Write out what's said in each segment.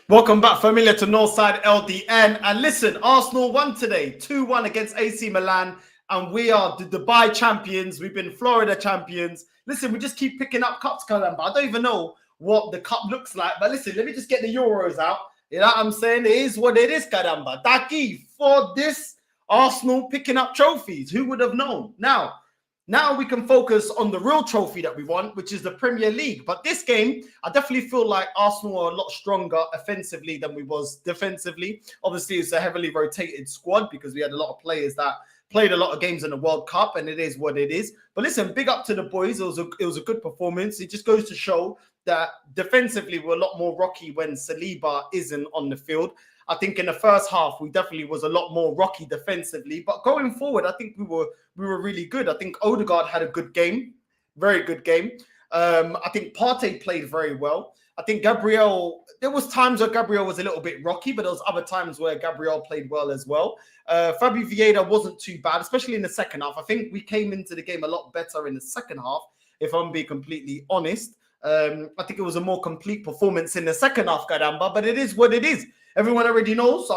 Welcome back, familiar to Northside LDN. And listen, Arsenal won today, 2-1 against AC Milan. And we are the Dubai champions. We've been Florida champions. Listen, we just keep picking up cups, Kalamba. I don't even know what the cup looks like. But listen, let me just get the Euros out. You know what I'm saying? It is what it is, Karamba. Taki, for this Arsenal picking up trophies. Who would have known? Now we can focus on the real trophy that we want, which is the Premier League. But this game, I definitely feel like Arsenal are a lot stronger offensively than we was defensively. Obviously, it's a heavily rotated squad because we had a lot of players that played a lot of games in the World Cup, and it is what it is. But listen, big up to the boys. It was a good performance. It just goes to show that defensively we're a lot more rocky when Saliba isn't on the field. I think in the first half, we definitely was a lot more rocky defensively. But going forward, I think we were really good. I think Odegaard had a good game, very good game. I think Partey played very well. I think Gabriel, there was times where Gabriel was a little bit rocky, but there was other times where Gabriel played well as well. Fabio Vieira wasn't too bad, especially in the second half. I think we came into the game a lot better in the second half, if I'm being completely honest. I think it was a more complete performance in the second half, Caramba, but it is what it is. Everyone already knows.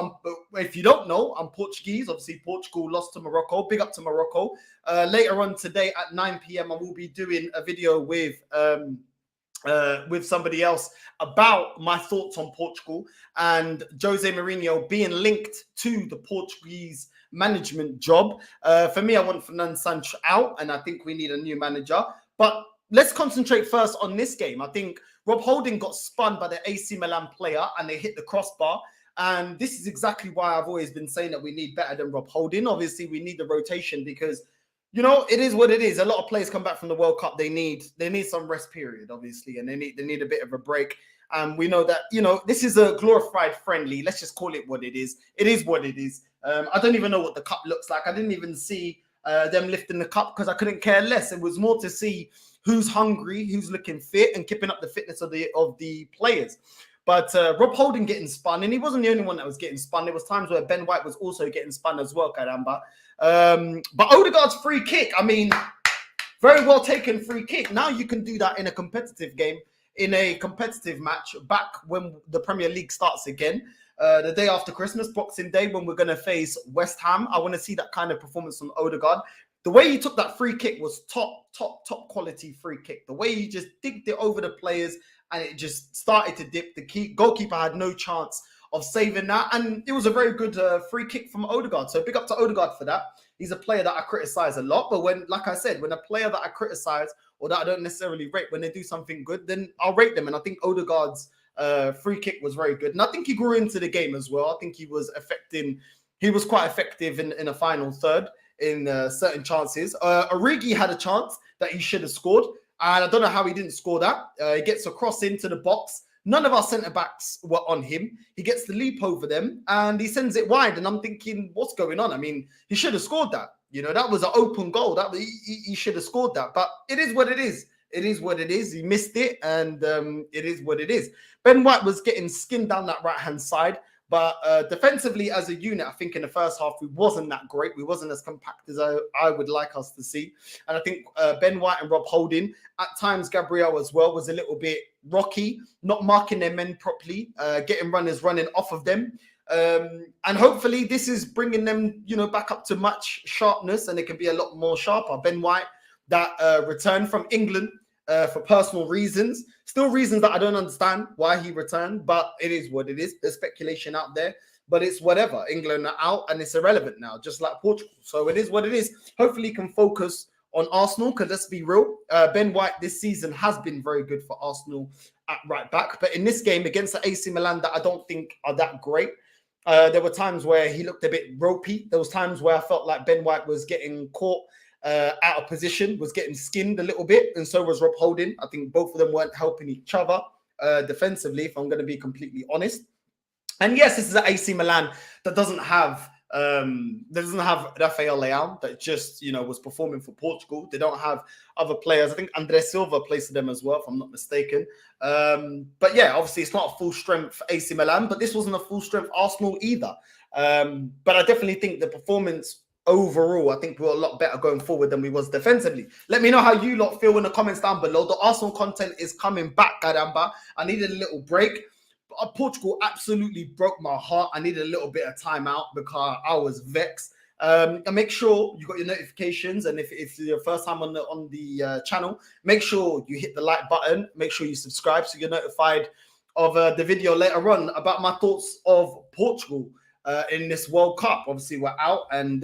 If you don't know, I'm Portuguese. Obviously, Portugal lost to Morocco. Big up to Morocco. Later on today at 9 p.m., I will be doing a video with somebody else about my thoughts on Portugal and Jose Mourinho being linked to the Portuguese management job. For me, I want Fernando Santos out, and I think we need a new manager. But let's concentrate first on this game. I think Rob Holding got spun by the AC Milan player and they hit the crossbar. And this is exactly why I've always been saying that we need better than Rob Holding. Obviously, we need the rotation because, you know, it is what it is. A lot of players come back from the World Cup. They need some rest period, obviously, and they need a bit of a break. And we know that, you know, this is a glorified friendly. Let's just call it what it is. It is what it is. I don't even know what the cup looks like. I didn't even see them lifting the cup because I couldn't care less. It was more to see who's hungry, who's looking fit, and keeping up the fitness of the players. But Rob Holding getting spun, and he wasn't the only one that was getting spun. There was times where Ben White was also getting spun as well, Caramba. But Odegaard's free kick, I mean, very well taken free kick. Now you can do that in a competitive game, in a competitive match, back when the Premier League starts again. The day after Christmas, Boxing Day, when we're going to face West Ham. I want to see that kind of performance from Odegaard. The way he took that free kick was top quality free kick. The way he just digged it over the players and it just started to dip. The goalkeeper had no chance of saving that. And it was a very good free kick from Odegaard. So big up to Odegaard for that. He's a player that I criticize a lot. But when, like I said, when a player that I criticize or that I don't necessarily rate, when they do something good, then I'll rate them. And I think Odegaard's free kick was very good. And I think he grew into the game as well. I think he was quite effective in the final third in certain chances. Origi had a chance that he should have scored. And I don't know how he didn't score that. He gets a cross into the box. None of our centre-backs were on him. He gets the leap over them and he sends it wide. And I'm thinking, what's going on? I mean, he should have scored that. You know, that was an open goal. He should have scored that. But it is what it is. It is what it is. He missed it and it is what it is. Ben White was getting skinned down that right-hand side. But defensively, as a unit, I think in the first half, we wasn't that great. We wasn't as compact as I would like us to see. And I think Ben White and Rob Holding, at times Gabriel as well, was a little bit rocky, not marking their men properly, getting runners running off of them. And hopefully this is bringing them, you know, back up to match sharpness and it can be a lot more sharper. Ben White, that returned from England, for personal reasons. Still reasons that I don't understand why he returned, but it is what it is. There's speculation out there, but it's whatever. England are out and it's irrelevant now, just like Portugal. So it is what it is. Hopefully he can focus on Arsenal because let's be real. Ben White this season has been very good for Arsenal at right back. But in this game against the AC Milan that I don't think are that great, there were times where he looked a bit ropey. There was times where I felt like Ben White was getting caught out of position, was getting skinned a little bit, and so was Rob Holding. I think both of them weren't helping each other defensively, if I'm going to be completely honest. And yes, this is an AC Milan that doesn't have Rafael Leão, that just, you know, was performing for Portugal. They don't have other players. I think André Silva plays for them as well, if I'm not mistaken. But yeah, obviously it's not a full strength AC Milan, but this wasn't a full strength Arsenal either. But I definitely think the performance overall, I think we're a lot better going forward than we was defensively. Let me know how you lot feel in the comments down below. The Arsenal content is coming back, Caramba. I needed a little break. Portugal absolutely broke my heart. I needed a little bit of time out because I was vexed. And make sure you got your notifications, and if it's your first time on the channel, make sure you hit the like button. Make sure you subscribe so you're notified of the video later on about my thoughts of Portugal in this World Cup. Obviously, we're out, and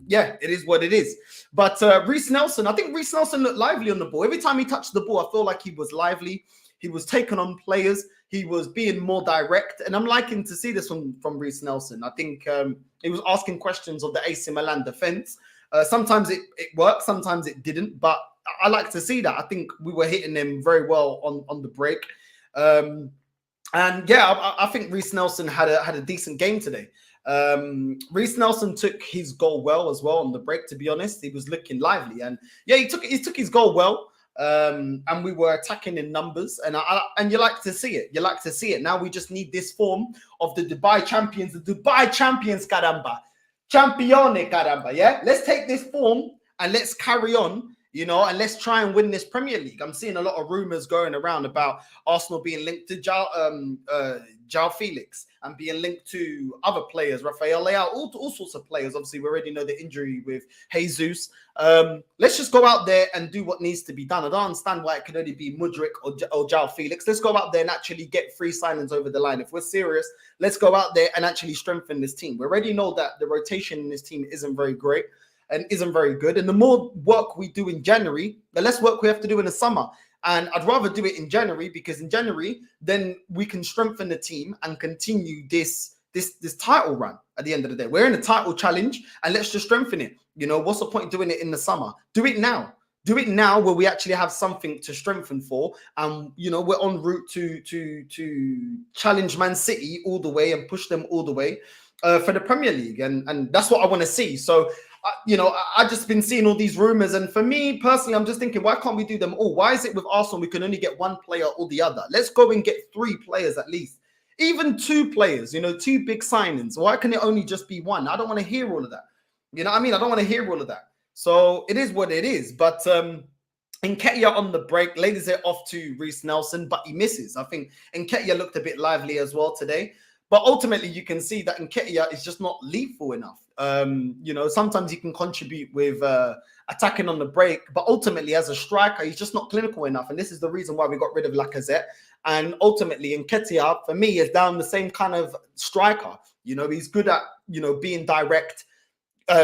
yeah, it is what it is. But Reece Nelson, I think Reece Nelson looked lively on the ball. Every time he touched the ball, I feel like he was lively. He was taking on players. He was being more direct, and I'm liking to see this from Reece Nelson. I think he was asking questions of the AC Milan defense. Sometimes it worked, sometimes it didn't, but I like to see that. I think we were hitting them very well on the break. And yeah, I think Reece Nelson had a decent game today. Reece Nelson took his goal well as well on the break. To be honest, he was looking lively, and yeah, he took his goal well. And we were attacking in numbers, and you like to see it. You like to see it. Now we just need this form of the Dubai champions, caramba, campione, caramba. Yeah, let's take this form and let's carry on. And let's try and win this Premier League. I'm seeing a lot of rumors going around about Arsenal being linked to João Felix and being linked to other players, Rafael Leao, all sorts of players. Obviously, we already know the injury with Jesus. Let's just go out there and do what needs to be done. I don't understand why it could only be Mudryk or João Felix. Let's go out there and actually get 3 signings over the line. If we're serious, let's go out there and actually strengthen this team. We already know that the rotation in this team isn't very great and isn't very good. And the more work we do in January, the less work we have to do in the summer. And I'd rather do it in January, because in January, then we can strengthen the team and continue this title run at the end of the day. We're in a title challenge, and let's just strengthen it. What's the point doing it in the summer? Do it now. Do it now where we actually have something to strengthen for. And, we're en route to challenge Man City all the way and push them all the way for the Premier League. And that's what I want to see. So, I've just been seeing all these rumors, and for me personally, I'm just thinking, why can't we do them all? Why is it with Arsenal we can only get one player or the other? Let's go and get 3 players at least, even 2 players. 2 big signings. Why can it only just be one? I don't want to hear all of that. I don't want to hear all of that. So it is what it is. But Nketiah on the break lays it off to Reece Nelson, but he misses. I think Nketiah looked a bit lively as well today. But ultimately, you can see that Nketiah is just not lethal enough. Sometimes he can contribute with attacking on the break, but ultimately, as a striker, he's just not clinical enough. And this is the reason why we got rid of Lacazette. And ultimately, Nketiah, for me, is down the same kind of striker. He's good at, being direct,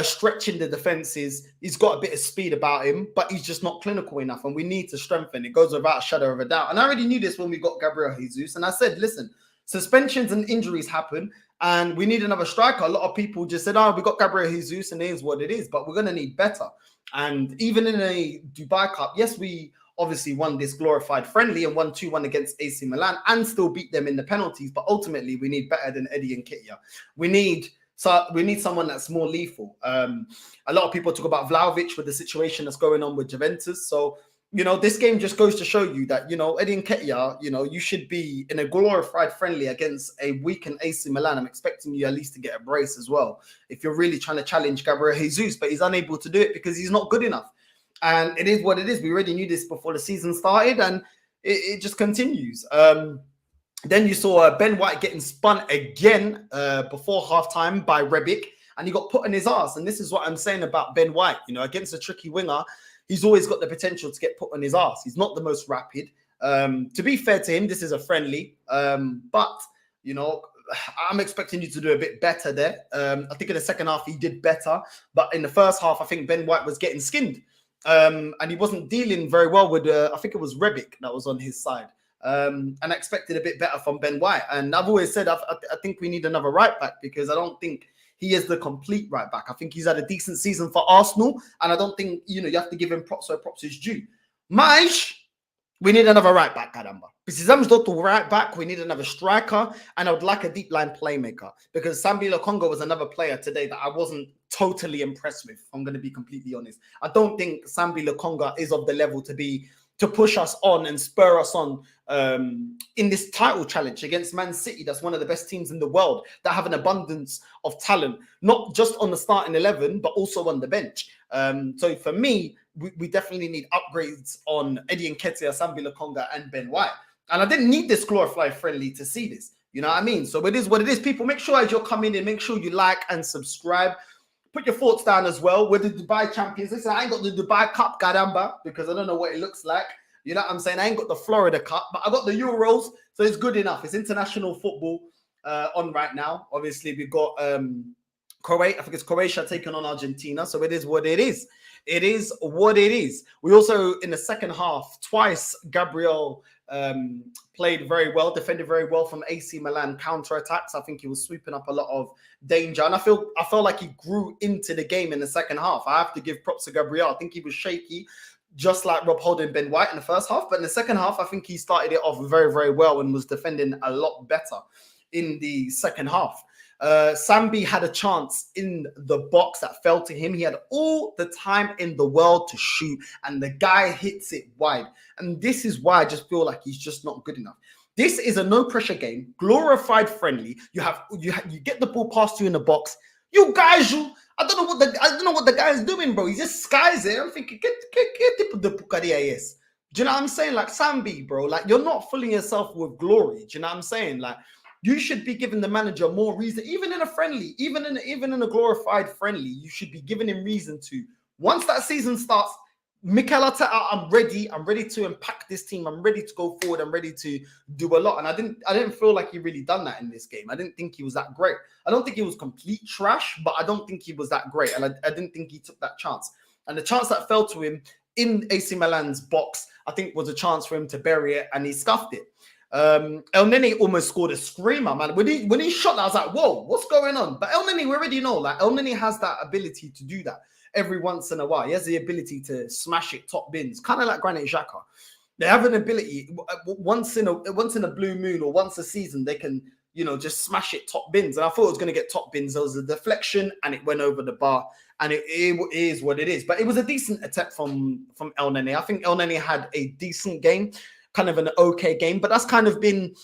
stretching the defenses. He's got a bit of speed about him, but he's just not clinical enough. And we need to strengthen. It goes without a shadow of a doubt. And I already knew this when we got Gabriel Jesus. And I said, listen, suspensions and injuries happen, and we need another striker. A lot of people just said, we got Gabriel Jesus, and it is what it is, but we're going to need better. And even in a Dubai Cup, yes, we obviously won this glorified friendly and won 2-1 against AC Milan and still beat them in the penalties, but ultimately we need better than Eddie Nketiah. We need someone that's more lethal. A lot of people talk about Vlahovic with the situation that's going on with Juventus. So, this game just goes to show you that, Eddie Nketiah, you should be in a glorified friendly against a weakened AC Milan. I'm expecting you at least to get a brace as well, if you're really trying to challenge Gabriel Jesus, but he's unable to do it because he's not good enough. And it is what it is. We already knew this before the season started, and it just continues. Then you saw Ben White getting spun again before halftime by Rebic, and he got put in his arse. And this is what I'm saying about Ben White. Against a tricky winger, he's always got the potential to get put on his arse. He's not the most rapid. To be fair to him, this is a friendly. But, I'm expecting you to do a bit better there. I think in the second half, he did better. But in the first half, I think Ben White was getting skinned. And he wasn't dealing very well with, I think it was Rebic that was on his side. And I expected a bit better from Ben White. And I've always said, I think we need another right back, because I don't think he is the complete right back. I think he's had a decent season for Arsenal, and I don't think, you have to give him props where props is due. Mas, we need another right back, caramba. Precisamos de outro right back. We need another striker, and I would like a deep line playmaker, because Sambi Lokonga was another player today that I wasn't totally impressed with. I'm going to be completely honest. I don't think Sambi Lokonga is of the level to push us on and spur us on in this title challenge against Man City. That's one of the best teams in the world that have an abundance of talent, not just on the starting 11, but also on the bench. So for me, we definitely need upgrades on Eddie Nketiah, Sambi Lokonga, and Ben White. And I didn't need this glorified friendly to see this. You know what I mean? So it is what it is. People, make sure as you're coming in, make sure you like and subscribe. Put your thoughts down as well. We're the Dubai champions. Listen, I ain't got the Dubai Cup, Gadamba, because I don't know what it looks like. You know what I'm saying? I ain't got the Florida Cup, but I got the Euros, so it's good enough. It's international football on right now. Obviously, we've got Croatia. I think it's Croatia taking on Argentina, so it is what it is. It is what it is. We also, in the second half, twice, Gabriel played very well, defended very well from AC Milan counter-attacks. I think he was sweeping up a lot of danger. And I felt like he grew into the game in the second half. I have to give props to Gabriel. I think he was shaky, just like Rob Holding, Ben White in the first half. But in the second half, I think he started it off very, very well and was defending a lot better in the second half. Sambi had a chance in the box that fell to him. He had all the time in the world to shoot, and the guy hits it wide. And this is why I just feel like he's just not good enough. This is a no pressure game, glorified friendly. You get the ball past you in the box. You guys, I don't know what the guy is doing, bro. He just skies it. I'm thinking, get the pucaria, yes. Do you know what I'm saying? Like Sambi, bro. Like, you're not fooling yourself with glory. Do you know what I'm saying? Like, you should be giving the manager more reason, even in a friendly, even in a glorified friendly. You should be giving him reason to. Once that season starts, Mikel Arteta, I'm ready to impact this team. I'm ready to go forward. I'm ready to do a lot. And I didn't feel like he really done that in this game. I didn't think he was that great. I don't think he was complete trash, but I don't think he was that great. And I didn't think he took that chance. And the chance that fell to him in AC Milan's box, I think, was a chance for him to bury it, and he scuffed it. El Nene almost scored a screamer, man. When he shot that, I was like, whoa, what's going on? But El Nene, we already know, like, El Nene has that ability to do that every once in a while. He has the ability to smash it top bins, kind of like Granit Xhaka. They have an ability once in a blue moon or once a season, they can, just smash it top bins. And I thought it was going to get top bins. There was a deflection and it went over the bar, and it is what it is. But it was a decent attempt from El Nene. I think El Nene had a decent game, kind of an okay game, but that's kind of been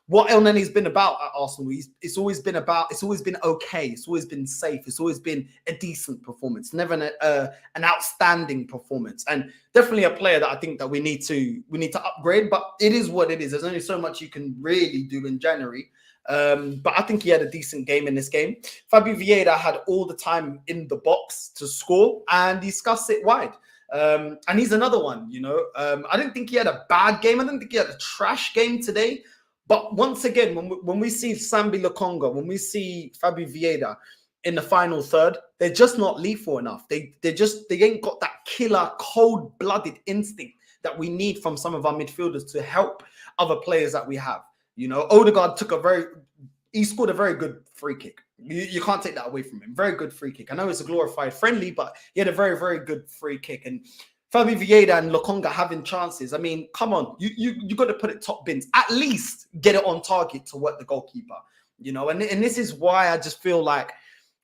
what El Nene's been about at Arsenal. It's always been okay. It's always been safe. It's always been a decent performance, never an outstanding performance, and definitely a player that I think that we need to upgrade. But it is what it is. There's only so much you can really do in January. But I think he had a decent game in this game. Fabio Vieira had all the time in the box to score, and he scuffs it wide. And he's another one, I didn't think he had a bad game. I didn't think he had a trash game today. But once again, when we see Sambi Lokonga, when we see Fabio Vieira in the final third, they're just not lethal enough. They ain't got that killer, cold-blooded instinct that we need from some of our midfielders to help other players that we have. Odegaard he scored a very good free kick. You can't take that away from him. Very good free kick. I know it's a glorified friendly, but he had a very, very good free kick. And Fabio Vieira and Lokonga having chances. I mean, come on. You got to put it top bins. At least get it on target to work the goalkeeper. And this is why I just feel like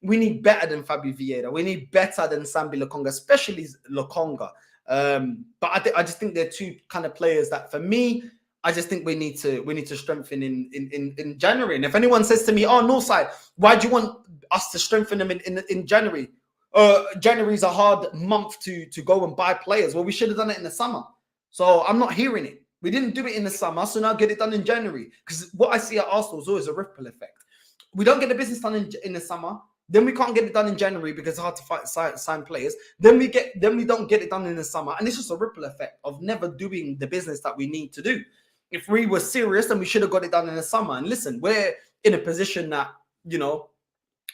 we need better than Fabio Vieira. We need better than Sambi Lokonga, especially Lokonga. But I just think they're two kind of players that, for me, I just think we need to strengthen in January. And if anyone says to me, "Oh, Northside, why do you want us to strengthen them in January?" January's a hard month to go and buy players. Well, we should have done it in the summer. So I'm not hearing it. We didn't do it in the summer, so now get it done in January. Because what I see at Arsenal is always a ripple effect. We don't get the business done in the summer, then we can't get it done in January because it's hard to sign players. Then we don't get it done in the summer, and it's just a ripple effect of never doing the business that we need to do. If we were serious, then we should have got it done in the summer. And listen, we're in a position that,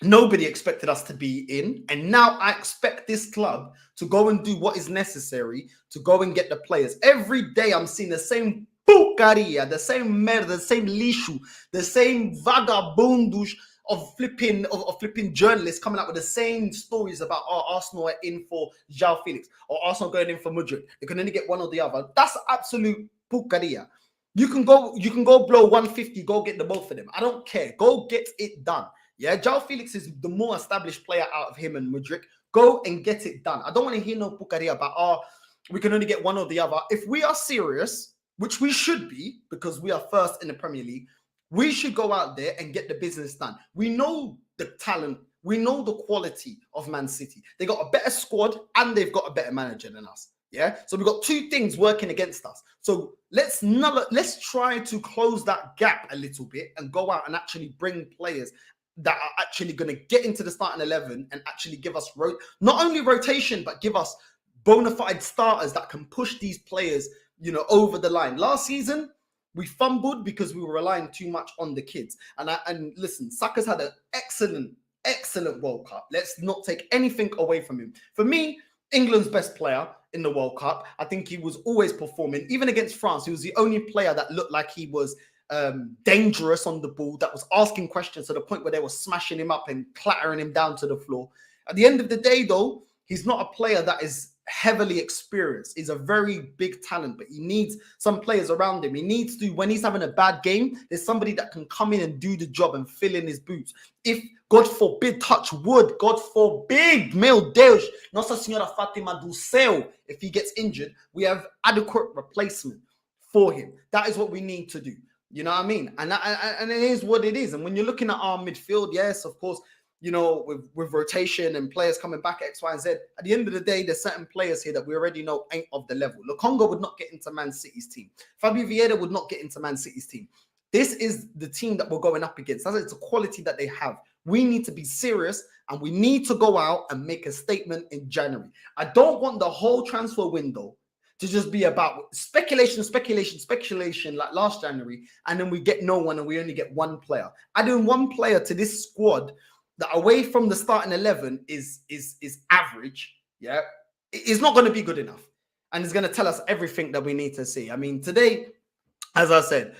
nobody expected us to be in. And now I expect this club to go and do what is necessary to go and get the players. Every day I'm seeing the same pucaria, the same merda, the same lixo, the same vagabundos of flipping journalists coming out with the same stories about, Arsenal are in for João Felix or Arsenal going in for Mudryk. They can only get one or the other. That's absolute pucaria. You can go blow 150, go get the both of them. I don't care. Go get it done. Yeah, João Felix is the more established player out of him and Mudryk. Go and get it done. I don't want to hear no pucaria about, we can only get one or the other. If we are serious, which we should be, because we are first in the Premier League, we should go out there and get the business done. We know the talent. We know the quality of Man City. They got a better squad and they've got a better manager than us. Yeah, so we've got two things working against us. So let's try to close that gap a little bit and go out and actually bring players that are actually going to get into the starting 11 and actually give us not only rotation, but give us bona fide starters that can push these players, over the line. Last season, we fumbled because we were relying too much on the kids. And listen, Saka's had an excellent World Cup. Let's not take anything away from him. For me, England's best player in the World Cup. I think he was always performing. Even against France, he was the only player that looked like he was dangerous on the ball, that was asking questions to the point where they were smashing him up and clattering him down to the floor. At the end of the day, though, he's not a player that is heavily experienced. He's a very big talent, but he needs some players around him. He needs to, when he's having a bad game, there's somebody that can come in and do the job and fill in his boots. If, God forbid, touch wood, God forbid, meu Deus, Nossa Senhora Fatima do Céu, if he gets injured, we have adequate replacement for him. That is what we need to do. You know what I mean? And it is what it is. And when you're looking at our midfield, yes, of course, with rotation and players coming back, X, Y, and Z, at the end of the day, there's certain players here that we already know ain't of the level. Lukonga would not get into Man City's team. Fabio Vieira would not get into Man City's team. This is the team that we're going up against. It's a quality that they have. We need to be serious and we need to go out and make a statement in January. I don't want the whole transfer window to just be about speculation like last January, and then we get no one and we only get one player. Adding one player to this squad that away from the starting 11 is average, yeah, it's not going to be good enough. And it's going to tell us everything that we need to see. I mean, today, as I said,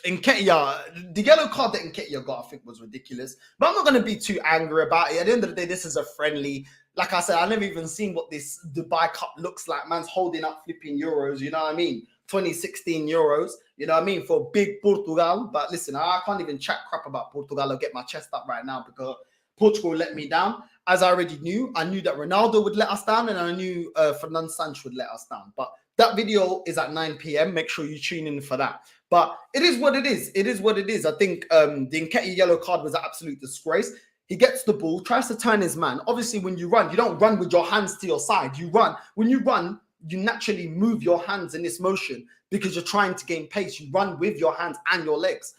Nketiah, the yellow card that Nketiah got, I think, was ridiculous. But I'm not going to be too angry about it. At the end of the day, this is a friendly. Like I said, I've never even seen what this Dubai Cup looks like. Man's holding up flipping euros, you know what I mean? 2016 euros, you know what I mean? For big Portugal. But listen, I can't even chat crap about Portugal or get my chest up right now because Portugal let me down. As I already knew, I knew that Ronaldo would let us down and I knew Fernando Sancho would let us down. But that video is at 9 p.m. Make sure you tune in for that. But it is what it is. It is what it is. I think the Nketiah yellow card was an absolute disgrace. He gets the ball, tries to turn his man. Obviously, when you run, you don't run with your hands to your side. You run. When you run, you naturally move your hands in this motion because you're trying to gain pace. You run with your hands and your legs.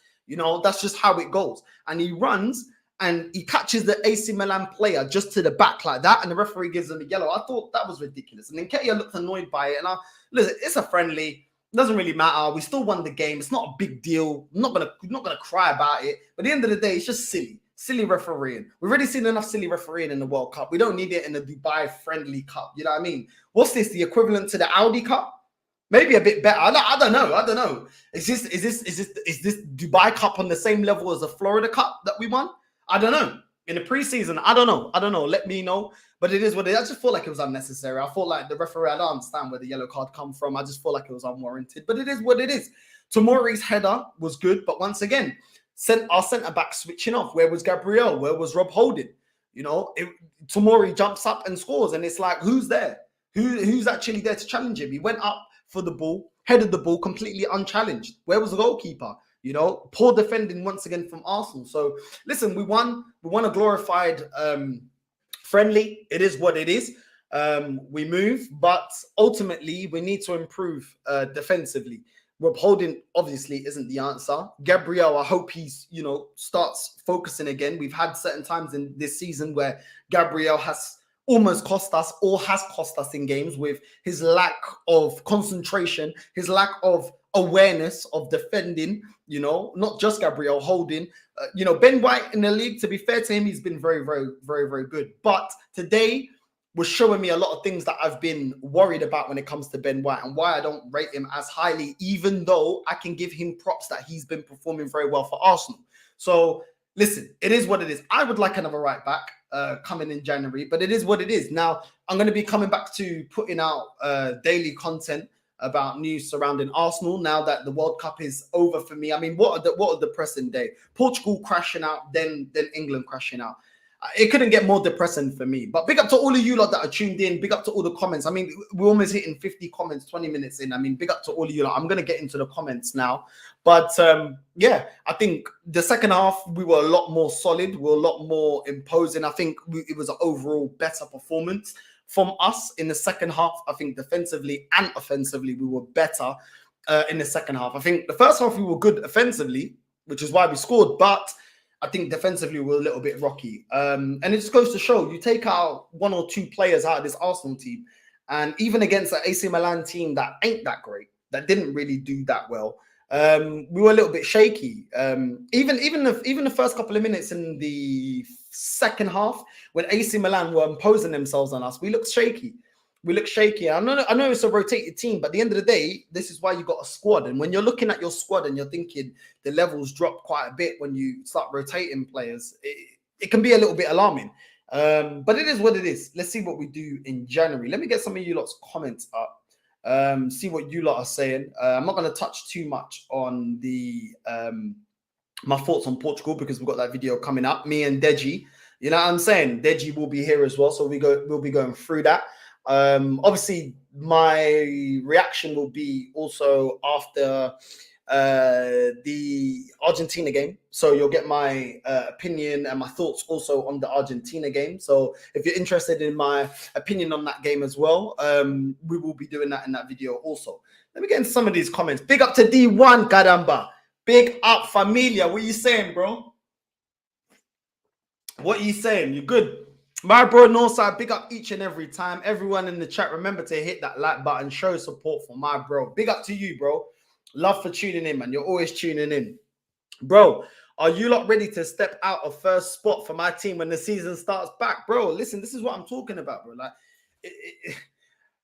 That's just how it goes. And he runs and he catches the AC Milan player just to the back like that. And the referee gives him a yellow. I thought that was ridiculous. And then Nketiah looked annoyed by it. And listen, it's a friendly. It doesn't really matter. We still won the game. It's not a big deal. I'm not gonna cry about it. But at the end of the day, it's just silly. Silly refereeing. We've already seen enough silly refereeing in the World Cup. We don't need it in the Dubai friendly cup. You know what I mean? What's this? The equivalent to the Audi Cup? Maybe a bit better. I don't know. Is this Dubai Cup on the same level as the Florida Cup that we won? I don't know. In the preseason, I don't know. Let me know. But it is what it is. I just feel like it was unnecessary. I felt like the referee, I don't understand where the yellow card come from. I just feel like it was unwarranted. But it is what it is. Tomori's header was good. But once again, our centre-back switching off. Where was Gabriel? Where was Rob Holding? Tomori jumps up and scores. And it's like, who's there? Who's actually there to challenge him? He went up for the ball, headed the ball completely unchallenged. Where was the goalkeeper? Poor defending once again from Arsenal. So listen, we won a glorified friendly. It is what it is. We move, but ultimately we need to improve defensively. Rob Holding obviously isn't the answer. Gabriel, I hope he's starts focusing again. We've had certain times in this season where Gabriel has almost cost us or has cost us in games with his lack of concentration, his lack of awareness of defending, not just Gabriel Holding. Ben White in the league, to be fair to him, he's been very, very, very, very good. But today was showing me a lot of things that I've been worried about when it comes to Ben White and why I don't rate him as highly, even though I can give him props that he's been performing very well for Arsenal. So listen, it is what it is. I would like another right back coming in January, but it is what it is. Now, I'm going to be coming back to putting out daily content about news surrounding Arsenal now that the World Cup is over for me. I mean, what a depressing day. Portugal crashing out, then England crashing out. It couldn't get more depressing for me. But big up to all of you lot that are tuned in. Big up to all the comments. I mean, we're almost hitting 50 comments, 20 minutes in. I mean, big up to all of you lot. I'm going to get into the comments now. But yeah, I think the second half, we were a lot more solid. We were a lot more imposing. I think it was an overall better performance. from us in the second half. I think defensively and offensively, we were better in the second half. I think the first half we were good offensively, which is why we scored, but I think defensively we were a little bit rocky. And it just goes to show, you take out one or two players out of this Arsenal team, and even against the AC Milan team that ain't that great, that didn't really do that well, we were a little bit shaky. Even the first couple of minutes in the second half, when AC Milan were imposing themselves on us, we looked shaky. I know it's a rotated team, but at the end of the day, this is why you got a squad. And when you're looking at your squad and you're thinking the levels drop quite a bit when you start rotating players, it can be a little bit alarming. But it is what it is. Let's see what we do in January. Let me get some of you lot's comments up. See what you lot are saying. I'm not going to touch too much on the my thoughts on Portugal because we've got that video coming up. Me and Deji, you know what I'm saying? Deji will be here as well, so we'll be going through that. Obviously, my reaction will be also after the Argentina game, so you'll get my opinion and my thoughts also on the Argentina game. So if you're interested in my opinion on that game as well, we will be doing that in that video also. Let me get into some of these comments. Big up to D1, caramba. Big up, familia. What are you saying, bro? What are you saying? You good? My bro Northside, big up each and every time. Everyone in the chat, remember to hit that like button, show support for my bro. Big up to you, bro. Love for tuning in, man. You're always tuning in. Bro, are you lot ready to step out of first spot for my team when the season starts back? Bro, listen, this is what I'm talking about, bro. Like,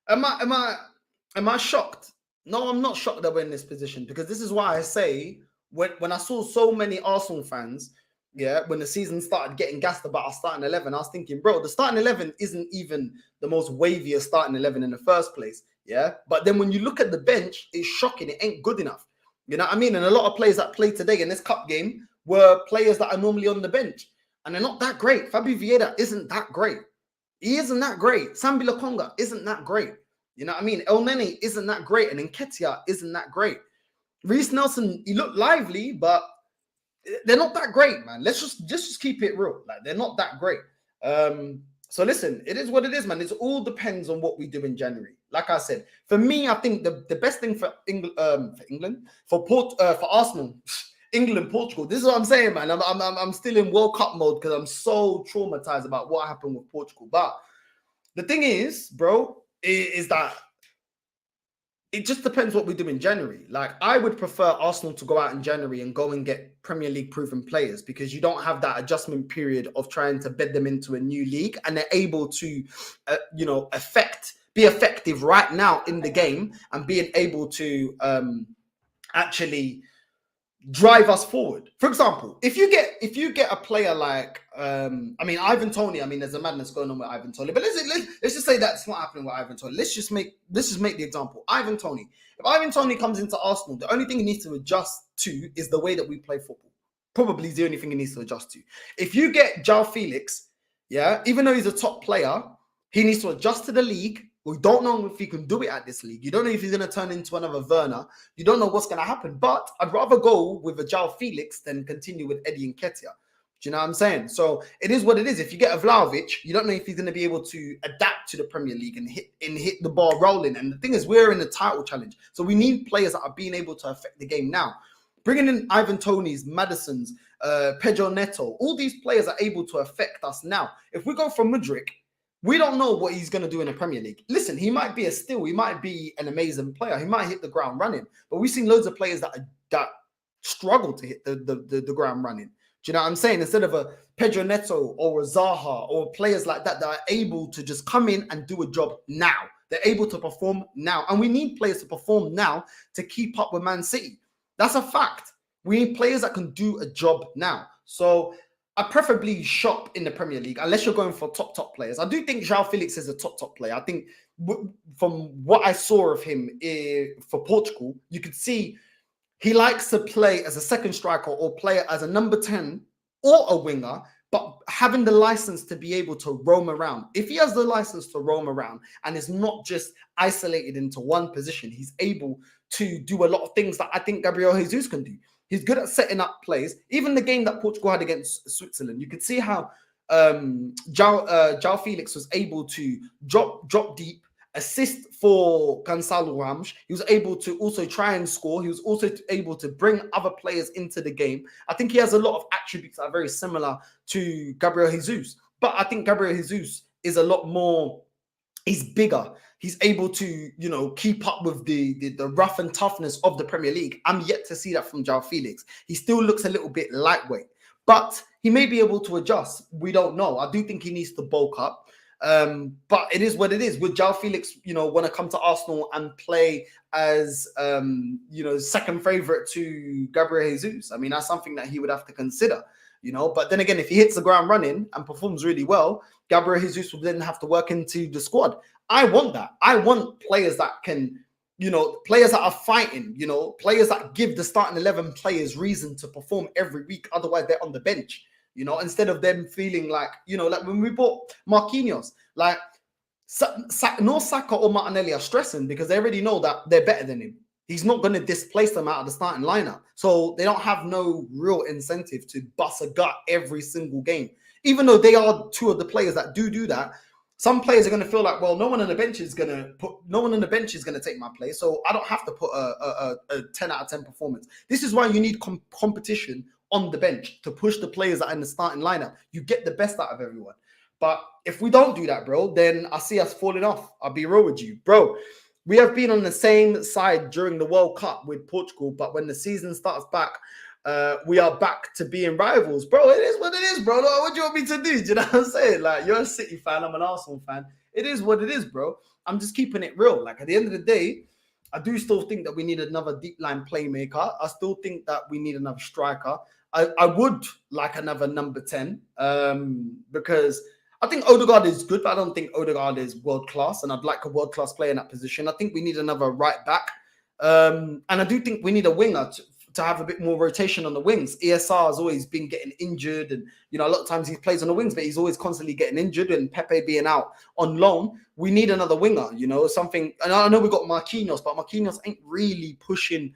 am I shocked? No, I'm not shocked that we're in this position, because this is why I say when I saw so many Arsenal fans, yeah, when the season started getting gassed about our starting 11, I was thinking, bro, the starting 11 isn't even the most waviest starting 11 in the first place, yeah? But then when you look at the bench, it's shocking. It ain't good enough. You know what I mean? And a lot of players that played today in this cup game were players that are normally on the bench, and they're not that great. Fabio Vieira isn't that great. He isn't that great. Sambi Lokonga isn't that great. You know what I mean? El Neni isn't that great, and Nketiah isn't that great. Reece Nelson, he looked lively, but they're not that great, man. Let's just keep it real. Like, they're not that great. So listen, it is what it is, man. It all depends on what we do in January. Like I said, for me, I think the best thing for England, for Arsenal, England, Portugal. This is what I'm saying, man. I'm still in World Cup mode because I'm so traumatized about what happened with Portugal. But the thing is, bro, is that it just depends what we do in January. Like, I would prefer Arsenal to go out in January and go and get Premier League proven players, because you don't have that adjustment period of trying to bed them into a new league, and they're able to, be effective right now in the game and being able to actually drive us forward. For example, if you get a player like Ivan Toney. I mean, there's a madness going on with Ivan Toney, but let's just say that's not happening with Ivan Toney. Let's just make the example. Ivan Toney. If Ivan Toney comes into Arsenal, the only thing he needs to adjust to is the way that we play football. Probably the only thing he needs to adjust to. If you get João Felix, yeah, even though he's a top player, he needs to adjust to the league. We don't know if he can do it at this league. You don't know if he's going to turn into another Werner. You don't know what's going to happen. But I'd rather go with a João Felix than continue with Eddie Nketiah. Do you know what I'm saying? So it is what it is. If you get a Vlahovic, you don't know if he's going to be able to adapt to the Premier League and hit the ball rolling. And the thing is, we're in the title challenge. So we need players that are being able to affect the game now. Bringing in Ivan Toney's, Madison's, Pedro Neto, all these players are able to affect us now. If we go for Mudryk, we don't know what he's going to do in the Premier League. Listen, he might be he might be an amazing player. He might hit the ground running. But we've seen loads of players that struggle to hit the ground running. Do you know what I'm saying? Instead of a Pedro Neto or a Zaha or players like that are able to just come in and do a job now. They're able to perform now. And we need players to perform now to keep up with Man City. That's a fact. We need players that can do a job now. So I preferably shop in the Premier League unless you're going for top players. I do think João Felix is a top player. I think from what I saw of him for Portugal, you could see he likes to play as a second striker or play as a number 10 or a winger, but having the license to be able to roam around. If he has the license to roam around and is not just isolated into one position, he's able to do a lot of things that I think Gabriel Jesus can do. He's good at setting up plays. Even the game that Portugal had against Switzerland, you could see how Jao Felix was able to drop deep, assist for Gonzalo Ramos. He was able to also try and score. He was also able to bring other players into the game. I think he has a lot of attributes that are very similar to Gabriel Jesus. But I think Gabriel Jesus is a lot more, he's bigger. He's able to, keep up with the rough and toughness of the Premier League. I'm yet to see that from Jao Felix. He still looks a little bit lightweight, but he may be able to adjust. We don't know. I do think he needs to bulk up. But it is what it is. Would Jao Felix, want to come to Arsenal and play as, second favorite to Gabriel Jesus? I mean, that's something that he would have to consider. But then again, if he hits the ground running and performs really well, Gabriel Jesus will then have to work into the squad. I want that. I want players that can, players that are fighting, players that give the starting 11 players reason to perform every week. Otherwise, they're on the bench, instead of them feeling like, like when we bought Marquinhos, like no Saka or Martinelli are stressing because they already know that they're better than him. He's not going to displace them out of the starting lineup. So they don't have no real incentive to bust a gut every single game. Even though they are two of the players that do that, some players are going to feel like, well, no one on the bench is going to take my place. So I don't have to put a 10 out of 10 performance. This is why you need competition on the bench to push the players that are in the starting lineup. You get the best out of everyone. But if we don't do that, bro, then I see us falling off. I'll be real with you, bro. We have been on the same side during the World Cup with Portugal, but when the season starts back, we are back to being rivals. Bro, it is what it is, bro. What do you want me to do? Do you know what I'm saying? Like, you're a City fan, I'm an Arsenal fan. It is what it is, bro. I'm just keeping it real. Like, at the end of the day, I do still think that we need another deep line playmaker. I still think that we need another striker. I would like another number 10 because I think Odegaard is good, but I don't think Odegaard is world-class, and I'd like a world-class player in that position. I think we need another right back, and I do think we need a winger to have a bit more rotation on the wings. ESR has always been getting injured, and, a lot of times he plays on the wings, but he's always constantly getting injured, and Pepe being out on loan, we need another winger, something. And I know we got Marquinhos, but Marquinhos ain't really pushing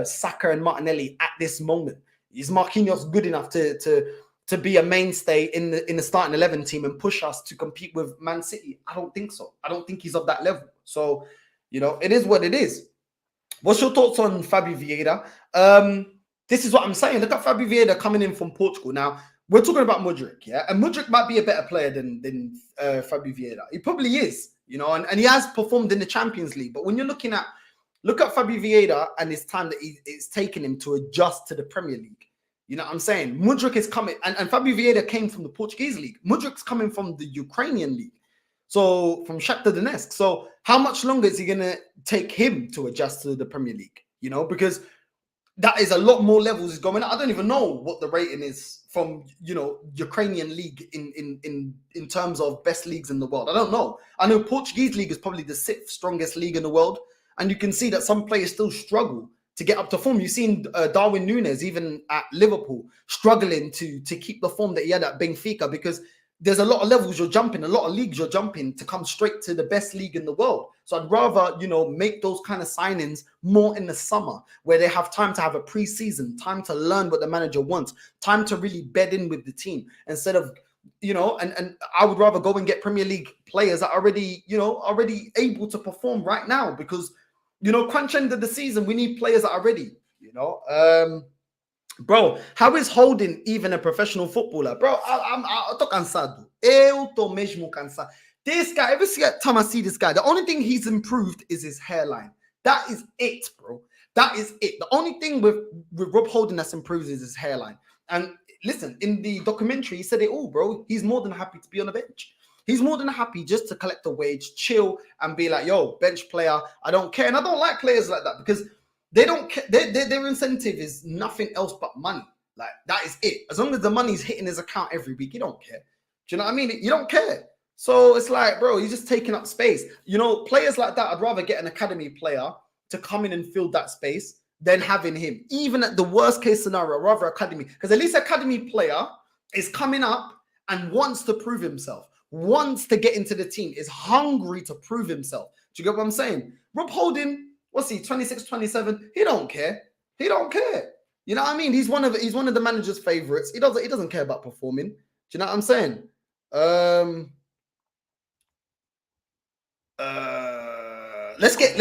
Saka and Martinelli at this moment. Is Marquinhos good enough to be a mainstay in the starting 11 team and push us to compete with Man City? I don't think so. I don't think he's of that level. So, it is what it is. What's your thoughts on Fabio Vieira? This is what I'm saying. Look at Fabio Vieira coming in from Portugal. Now, we're talking about Mudryk, yeah? And Mudryk might be a better player than Fabio Vieira. He probably is, and he has performed in the Champions League. But when you're look at Fabio Vieira and his time that it's taken him to adjust to the Premier League. You know what I'm saying? Mudryk is coming, and Fabio Vieira came from the Portuguese league. Mudryk's coming from the Ukrainian league. So from Shakhtar Donetsk. So how much longer is he going to take him to adjust to the Premier League? Because that is a lot more levels is going on. I don't even know what the rating is from, Ukrainian league in terms of best leagues in the world. I don't know. I know Portuguese league is probably the 6th strongest league in the world. And you can see that some players still struggle to get up to form. You've seen Darwin Núñez, even at Liverpool, struggling to keep the form that he had at Benfica, because there's a lot of levels you're jumping, a lot of leagues you're jumping to come straight to the best league in the world. So I'd rather, make those kind of signings more in the summer, where they have time to have a pre-season, time to learn what the manager wants, time to really bed in with the team, instead of, and I would rather go and get Premier League players that are already able to perform right now, because crunch end of the season, we need players that are ready, Bro, how is Holding even a professional footballer? Bro, I tô cansado. Eu tô mesmo cansado. This guy, every time I see this guy, the only thing he's improved is his hairline. That is it, bro. That is it. The only thing with Rob Holding that's improved is his hairline. And listen, in the documentary, he said it all, bro. He's more than happy to be on the bench. He's more than happy just to collect a wage, chill, and be like, yo, bench player, I don't care. And I don't like players like that, because they don't care. Their incentive is nothing else but money. Like, that is it. As long as the money's hitting his account every week, you don't care. Do you know what I mean? You don't care. So it's like, bro, you're just taking up space. Players like that, I'd rather get an academy player to come in and fill that space than having him. Even at the worst case scenario, rather academy. Because at least academy player is coming up and wants to prove himself. Wants to get into the team, is hungry to prove himself. Do you get what I'm saying? Rob Holding, what's he, 26, 27? He don't care. He don't care. You know what I mean? He's one of the manager's favorites. He doesn't care about performing. you know what I'm saying? Let's get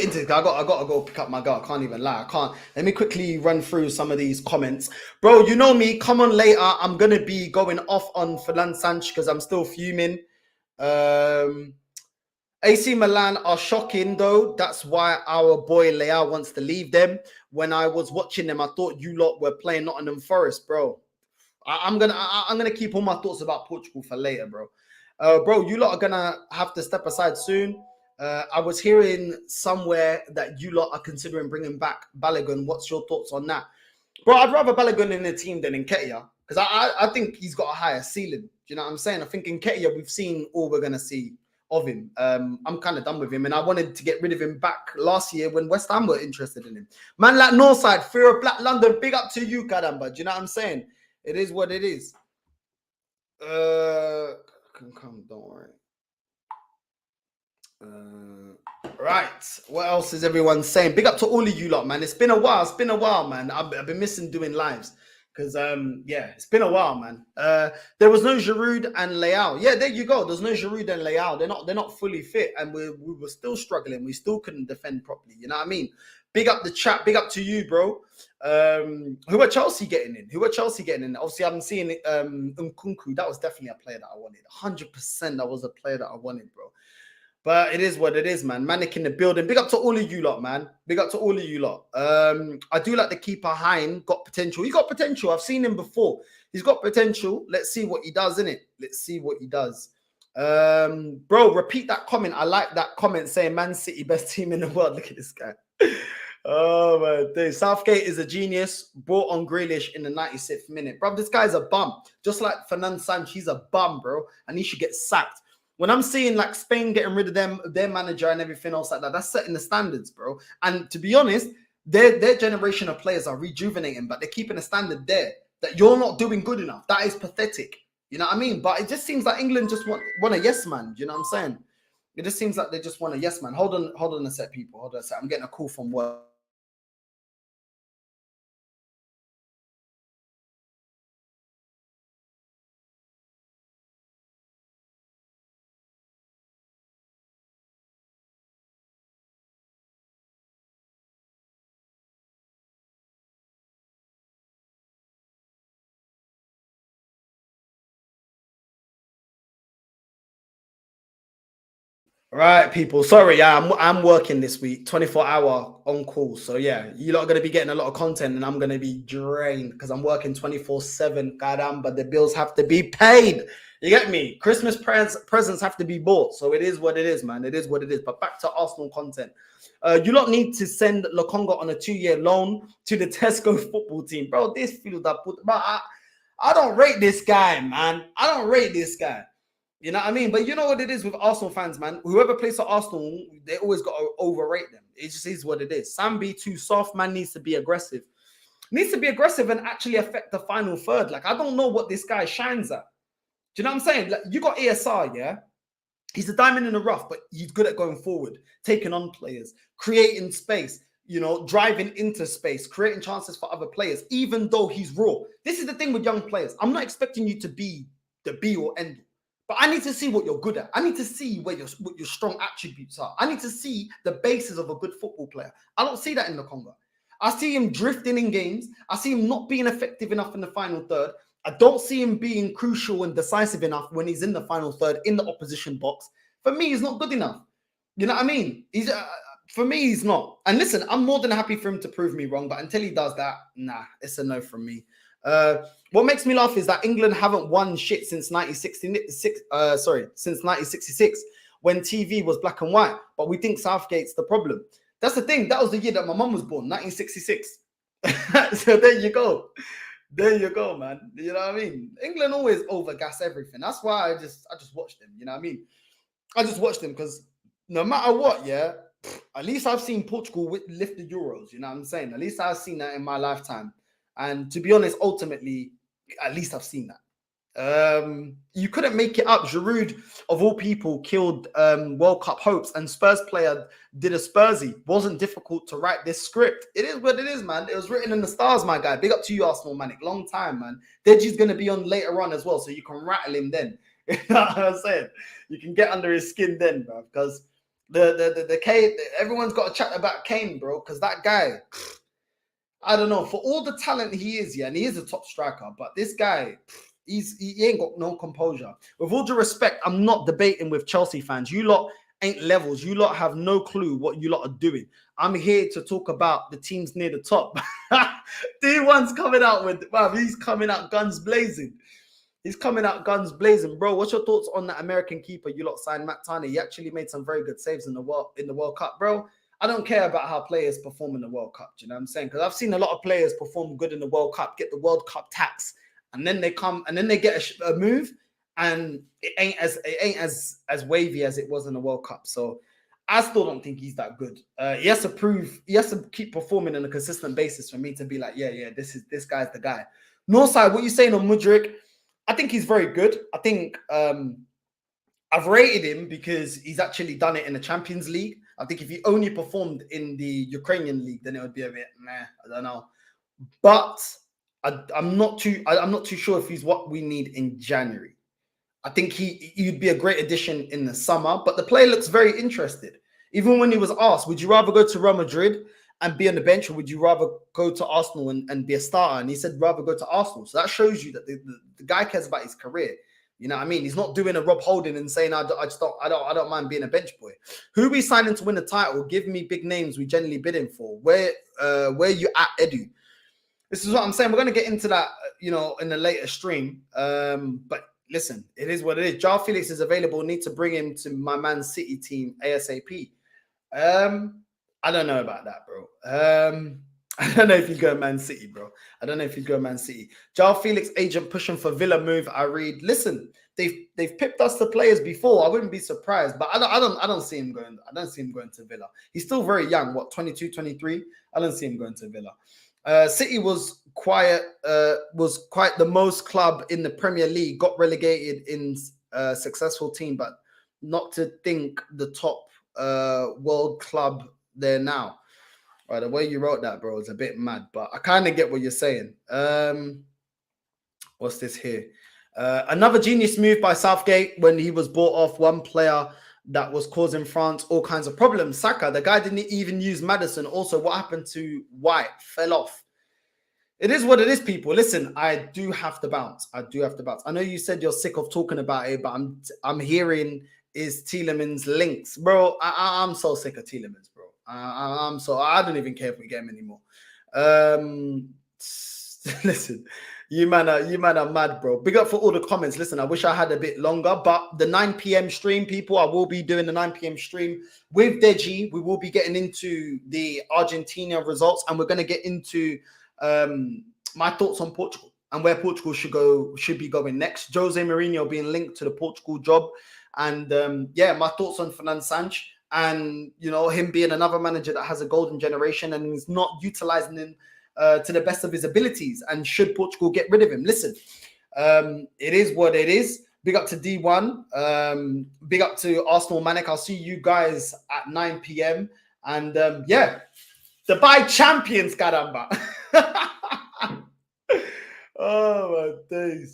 into it. I gotta go pick up my girl. I can't even lie. I can't. Let me quickly run through some of these comments, bro. You know me. Come on later. I'm gonna be going off on Fernand Sanch because I'm still fuming. Um, AC Milan are shocking though. That's why our boy Leao wants to leave them. When I was watching them, I thought you lot were playing Nottingham Forest, bro. I'm gonna keep all my thoughts about Portugal for later, bro. Bro, you lot are gonna have to step aside soon. I was hearing somewhere that you lot are considering bringing back Balogun. What's your thoughts on that, bro? I'd rather Balogun in the team than in Nketiah because I think he's got a higher ceiling. Do you know what I'm saying? I think in Nketiah we've seen all we're gonna see of him. I'm kind of done with him, and I wanted to get rid of him back last year when West Ham were interested in him. Man, like Northside, Fear of Black London, big up to you, Kadamba. Do you know what I'm saying? It is what it is. Come, don't worry. Right. What else is everyone saying? Big up to all of you lot, man. It's been a while. It's been a while, man. I've been missing doing lives because yeah, it's been a while, man. There was no Giroud and Leao. Yeah, there you go. There's no Giroud and Leao. They're not fully fit, and we were still struggling. We still couldn't defend properly. You know what I mean? Big up the chat. Big up to you, bro. Who are Chelsea getting in? Obviously, I'm seeing Nkunku. That was definitely a player that I wanted. 100%. That was a player that I wanted, bro. But it is what it is, man. Manic in the building. Big up to all of you lot, man. Big up to all of you lot. I do like the keeper Hein. Got potential. He got potential. I've seen him before. He's got potential. Let's see what he does, innit? Let's see what he does. Bro, repeat that comment. I like that comment saying Man City best team in the world. Look at this guy. Oh my day. Southgate is a genius. Brought on Grealish in the 96th minute. Bro, this guy's a bum. Just like Fernand Sanch, he's a bum, bro. And he should get sacked. When I'm seeing like Spain getting rid of them, their manager and everything else like that, that's setting the standards, bro. And to be honest, their generation of players are rejuvenating, but they're keeping a standard there that you're not doing good enough. That is pathetic. You know what I mean? But it just seems like England just want a yes man. Do you know what I'm saying? It just seems like they just want a yes man. Hold on a sec, people. Hold on a sec. I'm getting a call from work. Right, people. Sorry, yeah, I'm working this week, 24-hour on call. So yeah, you lot are gonna be getting a lot of content, and I'm gonna be drained because I'm working 24/7. But the bills have to be paid. You get me? Christmas presents have to be bought. So it is what it is, man. It is what it is. But back to Arsenal content. You lot need to send Lokonga on a 2-year loan to the Tesco football team, bro. This field up, but I don't rate this guy, man. I don't rate this guy. You know what I mean? But you know what it is with Arsenal fans, man. Whoever plays for Arsenal, they always got to overrate them. It just is what it is. Sam B too soft, man, needs to be aggressive. Needs to be aggressive and actually affect the final third. Like, I don't know what this guy shines at. Do you know what I'm saying? Like, you got ESR, yeah? He's a diamond in the rough, but he's good at going forward, taking on players, creating space, you know, driving into space, creating chances for other players, even though he's raw. This is the thing with young players. I'm not expecting you to be the be or end. But I need to see what you're good at. I need to see what your strong attributes are. I need to see the basis of a good football player. I don't see that in the Congo. I see him drifting in games. I see him not being effective enough in the final third. I don't see him being crucial and decisive enough when he's in the final third in the opposition box. For me, he's not good enough. You know what I mean? For me, he's not. And listen, I'm more than happy for him to prove me wrong. But until he does that, nah, it's a no from me. What makes me laugh is that England haven't won shit since 1966. Since 1966, when TV was black and white. But we think Southgate's the problem. That's the thing. That was the year that my mum was born, 1966. So there you go. There you go, man. You know what I mean? England always overgas everything. That's why I just watch them. You know what I mean? I just watch them because no matter what, yeah, at least I've seen Portugal lift the Euros. You know what I'm saying? At least I've seen that in my lifetime. And to be honest, ultimately, at least I've seen that. You couldn't make it up. Giroud, of all people, killed World Cup hopes, and Spurs player did a Spursy. Wasn't difficult to write this script. It is what it is, man. It was written in the stars, my guy. Big up to you, Arsenal Manic. Long time, man. Deji's gonna be on later on as well, so you can rattle him then. You know what I'm saying? You can get under his skin then, bro. Because the Kane, everyone's got to chat about Kane, bro. Because that guy, I don't know, for all the talent he is, yeah, and he is a top striker, but this guy, he ain't got no composure. With all due respect, I'm not debating with Chelsea fans. You lot ain't levels. You lot have no clue what you lot are doing. I'm here to talk about the teams near the top. D1's coming out with, wow, he's coming out guns blazing. He's coming out guns blazing, bro. What's your thoughts on that American keeper you lot signed, Matt Tarney? He actually made some very good saves in the World Cup, bro. I don't care about how players perform in the World Cup. Do you know what I'm saying? Because I've seen a lot of players perform good in the World Cup, get the World Cup tax, and then they come and then they get a move, and it ain't as wavy as it was in the World Cup. So I still don't think he's that good. He has to prove, he has to keep performing on a consistent basis for me to be like, yeah, this guy's the guy. Northside, what you saying on Mudryk? I think he's very good. I think I've rated him because he's actually done it in the Champions League. I think if he only performed in the Ukrainian league, then it would be a bit meh. I don't know, but I'm not too sure if he's what we need in January. I think he'd be a great addition in the summer, but the player looks very interested. Even when he was asked, would you rather go to Real Madrid and be on the bench, or would you rather go to Arsenal and be a starter? And he said rather go to Arsenal. So that shows you that the guy cares about his career. You know what I mean? He's not doing a Rob Holding and saying I don't mind being a bench boy. Who we signing to win the title? Give me big names we generally bidding for. Where you at, Edu? This is what I'm saying. We're gonna get into that, you know, in the later stream. But listen, it is what it is. João Felix is available. Need to bring him to my Man City team ASAP. I don't know about that, bro. I don't know if he'd go Man City, bro. I don't know if he'd go Man City. João Felix agent pushing for Villa move. I read. Listen, they've pipped us to players before. I wouldn't be surprised, but I don't see him going. I don't see him going to Villa. He's still very young. What, 22, 23? I don't see him going to Villa. City was quite the most club in the Premier League. Got relegated in a successful team, but not to think the top world club there now. Right, the way you wrote that, bro, is a bit mad, but I kind of get what you're saying. What's this here? Another genius move by Southgate when he was bought off one player that was causing France all kinds of problems. Saka, the guy didn't even use Maddison. Also, what happened to White? Fell off. It is what it is, people. Listen, I do have to bounce. I know you said you're sick of talking about it, but I'm hearing is Tielemans links, bro. I'm so sick of Tielemans, bro. I don't even care if we get him anymore. Listen, you man are mad, bro. Big up for all the comments. Listen, I wish I had a bit longer, but the 9 p.m. stream, people, I will be doing the 9 p.m. stream with Deji. We will be getting into the Argentina results, and we're going to get into my thoughts on Portugal and where Portugal should be going next. Jose Mourinho being linked to the Portugal job, and my thoughts on Fernando Sanch. And, you know, him being another manager that has a golden generation and is not utilizing him to the best of his abilities. And should Portugal get rid of him? Listen, it is what it is. Big up to D1. Big up to Arsenal Manic. I'll see you guys at 9 p.m. And, Dubai champions, caramba. Oh, my days.